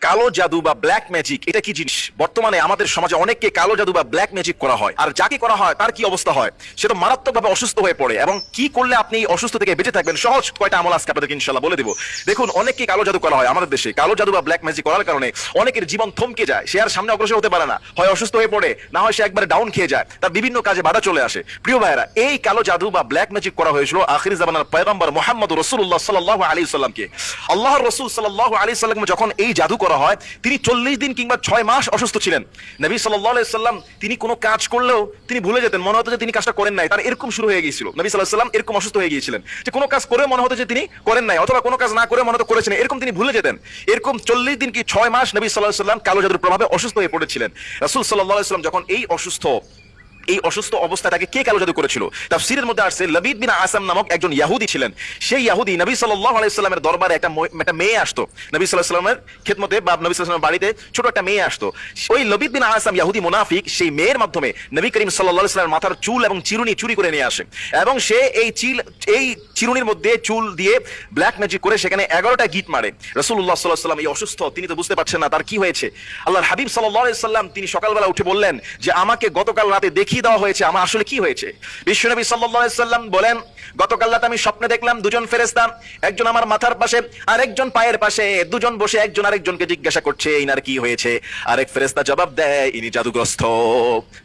কালো জাদু বা ব্ল্যাক ম্যাজিক এটা কি জিনিস? বর্তমানে আমাদের সমাজে অনেককে কালো জাদু বা ব্ল্যাক ম্যাজিক করা হয়, আর যাকে করা হয় তার কি অবস্থা হয়? সে তো মারাত্মকভাবে অসুস্থ হয়ে পড়ে। এবং কি করলে আপনি অসুস্থ থেকে বেঁচে থাকবেন, সহজ কয়টা আমল আজকে আপনাদেরকে ইনশাআল্লাহ বলে দেব। দেখুন, অনেককে কালো জাদু করা হয় আমাদের দেশে। কালো জাদু বা ব্ল্যাক ম্যাজিক করার কারণে অনেকের জীবন থমকে যায়, সে আর সামনে অগ্রসর হতে পারে না, হয় অসুস্থ হয়ে পড়ে, না হয় সে একবারে ডাউন খেয়ে যায়, তার বিভিন্ন কাজে বাধা চলে আসে। প্রিয় ভাইয়েরা, এই কালো জাদু বা ব্ল্যাক ম্যাজিক করা হয়েছিল আখির জামানার পয়গম্বর মুহাম্মদ রাসূলুল্লাহ সাল্লাল্লাহু আলাইহি ওয়াসাল্লামকে। আল্লাহর রাসূল সাল্লাল্লাহু আলাইহি ওয়াসাল্লাম যখন এই জাদু করা হয়, তিনি 40 দিন কিংবা 6 মাস অসুস্থ ছিলেন। নবী সাল্লাল্লাহু আলাইহি ওয়াসাল্লাম তিনি কোনো কাজ করলেও তিনি ভুলে যেতেন, মনে হতো যে তিনি কাজটা করেন নাই, তার এরকম শুরু হয়ে গিয়েছিল। নবী সাল্লাল্লাহু আলাইহি ওয়াসাল্লাম এরকম অসুস্থ হয়ে গিয়েছিলেন যে কোনো কাজ করে মনে হতো যে তিনি করেন নাই, অথবা কোনো কাজ না করে মনে হতো করেছেন, এরকম তিনি ভুলে যেতেন। এরকম 40 দিন কি 6 মাস নবী সাল্লাল্লাহু আলাইহি ওয়াসাল্লাম কালো জাদুর প্রভাবে অসুস্থ হয়ে পড়েছিলেন। রাসূল সাল্লাল্লাহু আলাইহি ওয়াসাল্লাম যখন এই অসুস্থ অবস্থাটাকে কে কালো জাদু করেছিল? তাফসীরের মধ্যে আসছে লবিদ বিন আসাম নামক একজন ইহুদি ছিলেন। সেই ইহুদি নবী সাল্লাল্লাহু আলাইহি ওয়াসাল্লামের দরবারে একটা মেয়ে আসতো। নবী সাল্লাল্লাহু আলাইহি ওয়াসাল্লামের খেদমতে বা নবী সাল্লাল্লাহু আলাইহি ওয়াসাল্লামের বাড়িতে ছোট একটা মেয়ে আসতো। ওই লবিদ বিন আসাম ইহুদি মুনাফিক সেই মেয়ের মাধ্যমে নবী করিম সাল্লাল্লাহু আলাইহি ওয়াসাল্লামের মাথার চুল এবং চিরুনি চুরি করে নিয়ে আসে, এবং সে এই চিরুনির মধ্যে চুল দিয়ে ব্ল্যাক ম্যাজিক করে সেখানে 11টা গিট মারে। রাসূলুল্লাহ সাল্লাল্লাহু আলাইহি ওয়াসাল্লাম এই অসুস্থ, তিনি তো বুঝতে পারছেন না তার কি হয়েছে। আল্লাহর হাবিব সাল্লাল্লাহু আলাইহি ওয়াসাল্লাম তিনি সকালবেলা উঠে বললেন যে আমাকে গতকাল রাতে দেখিয়ে দেওয়া হয়েছে আমার আসলে কি হয়েছে। বিশ্বনবী সাল্লাল্লাহু আলাইহি ওয়াসাল্লাম বলেন, গতকাল রাতে আমি স্বপ্নে দেখলাম দুজন ফেরেশতা, একজন আমার মাথার পাশে আর একজন পায়ের পাশে, দুজন বসে একজন আরেকজনকে জিজ্ঞাসা করছে ইনার কি হয়েছে। আরেক ফেরেশতা জবাব দেয় ইনি জাদুগ্রস্ত।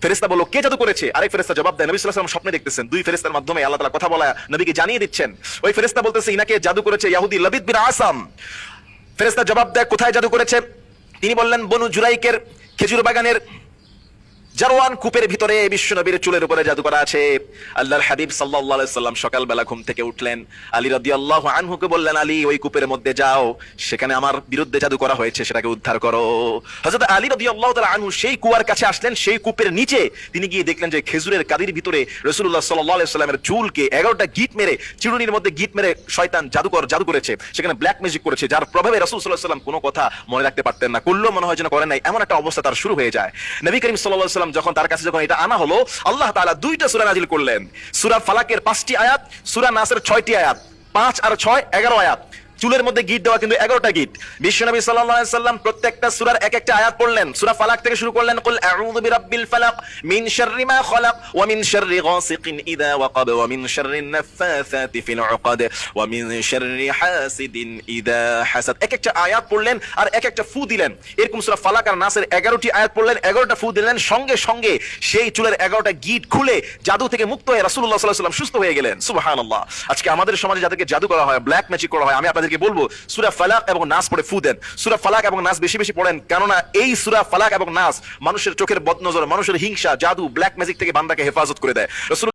ফেরেশতা বলল কে জাদু করেছে? আরেক ফেরেশতা জবাব দেয়, নবী সাল্লাল্লাহু আলাইহি ওয়াসাল্লাম স্বপ্নে দেখতেছেন, দুই ফেরেশতার মাধ্যমে আল্লাহ তাআলা কথা বলা নবীকে জানিয়ে দিচ্ছেন। ওই ফেরেশতা বলতেছে ইনাকে জাদু করেছে ইহুদি লবিদ বিন আসাম। ফেরেশতা জবাব দেয় কোথায় জাদু করেছে? তিনি বললেন বনু জুরাইকের খেজুর বাগানের জারওয়ান কূপের ভিতরে বিশ্বনবীর চুলের উপরে জাদু করা আছে। আল্লাহর হাবিব সাল্লাল্লাহু আলাইহি ওয়াসাল্লাম সকালবেলা ঘুম থেকে উঠলেন, আলী রাদিয়াল্লাহু আনহুকে বললেন, আলী ওই কূপের মধ্যে যাও, সেখানে আমার বিরুদ্ধে জাদু করা হয়েছে, সেটাকে উদ্ধার করো। হযরত আলী রাদিয়াল্লাহু তাআলা আনহু সেই কুয়ার কাছে আসলেন, সেই কূপের নিচে তিনি গিয়ে দেখলেন যে খেজুরের কাদির ভিতরে রাসূলুল্লাহ সাল্লাল্লাহু আলাইহি ওয়াসাল্লামের চুলকে 11টা গিট মেরে, চিরুনির মধ্যে গিট মেরে শয়তান জাদু করেছে, সেখানে ব্ল্যাক ম্যাজিক করেছে, যার প্রভাবে রাসূল সাল্লাল্লাহু আলাইহি ওয়াসাল্লাম কোনো কথা মনে রাখতে পারতেন না, করলেও মনে হয় যেন করেন নাই, এমন একটা অবস্থা তার শুরু হয়ে যায়। নবী করিম সাল্লাল্লাহু আলাইহি ওয়াসাল্লাম যখন তার কাছে এটা আনা হলো, আল্লাহ তাআলা 2টা সূরা নাযিল করলেন। সূরা ফালাকের 5টি আয়াত, সূরা নাসের 6টি আয়াত, 5 আর 6 11 আয়াত। চুলের মধ্যে গিট দেওয়া কিন্তু 11টা গিট। বিশ্বনবী সাল্লাল্লাহু আলাইহি ওয়াসাল্লাম প্রত্যেকটা সূরার এক একটা আয়াত পড়লেন। সূরা ফালাক থেকে শুরু করলেন, কুল আউযু বিরাব্বিল ফালাক মিন শাররি মা খালাক ওয়া মিন শাররি গাসিকিন ইযা ওয়াকাব ওয়া মিন শাররিন নাফাসাতি ফিল উকাদ ওয়া মিন শাররি হাসিদিন ইযা হাসাদ। এক একটা আয়াত পড়লেন আর এক একটা ফু দিলেন। এরকম সূরা ফালাক আর নাসের 11টি আয়াত পড়লেন, 11টা ফু দিলেন, সঙ্গে সঙ্গে সেই চুলের 11টা গিট খুলে জাদু থেকে মুক্ত হয়ে রাসূলুল্লাহ সাল্লাল্লাহু আলাইহি ওয়াসাল্লাম সুস্থ হয়ে গেলেন। সুবহানাল্লাহ। আজকে আমাদের সমাজে যাদেরকে জাদু করা হয়, ব্ল্যাক ম্যাজিক করা হয়, আমি আপনাদেরকে বলবো সূরা ফালাক এবং নাস পড়ে ফু দেন। সূরা ফালাক এবং নাস বেশি বেশি পড়েন, কেননা এই সূরা ফালাক এবং নাস মানুষের চোখের বদনজর, মানুষের হিংসা, জাদু, ব্ল্যাক ম্যাজিক থেকে বান্দাকে হেফাজত করে দেয়।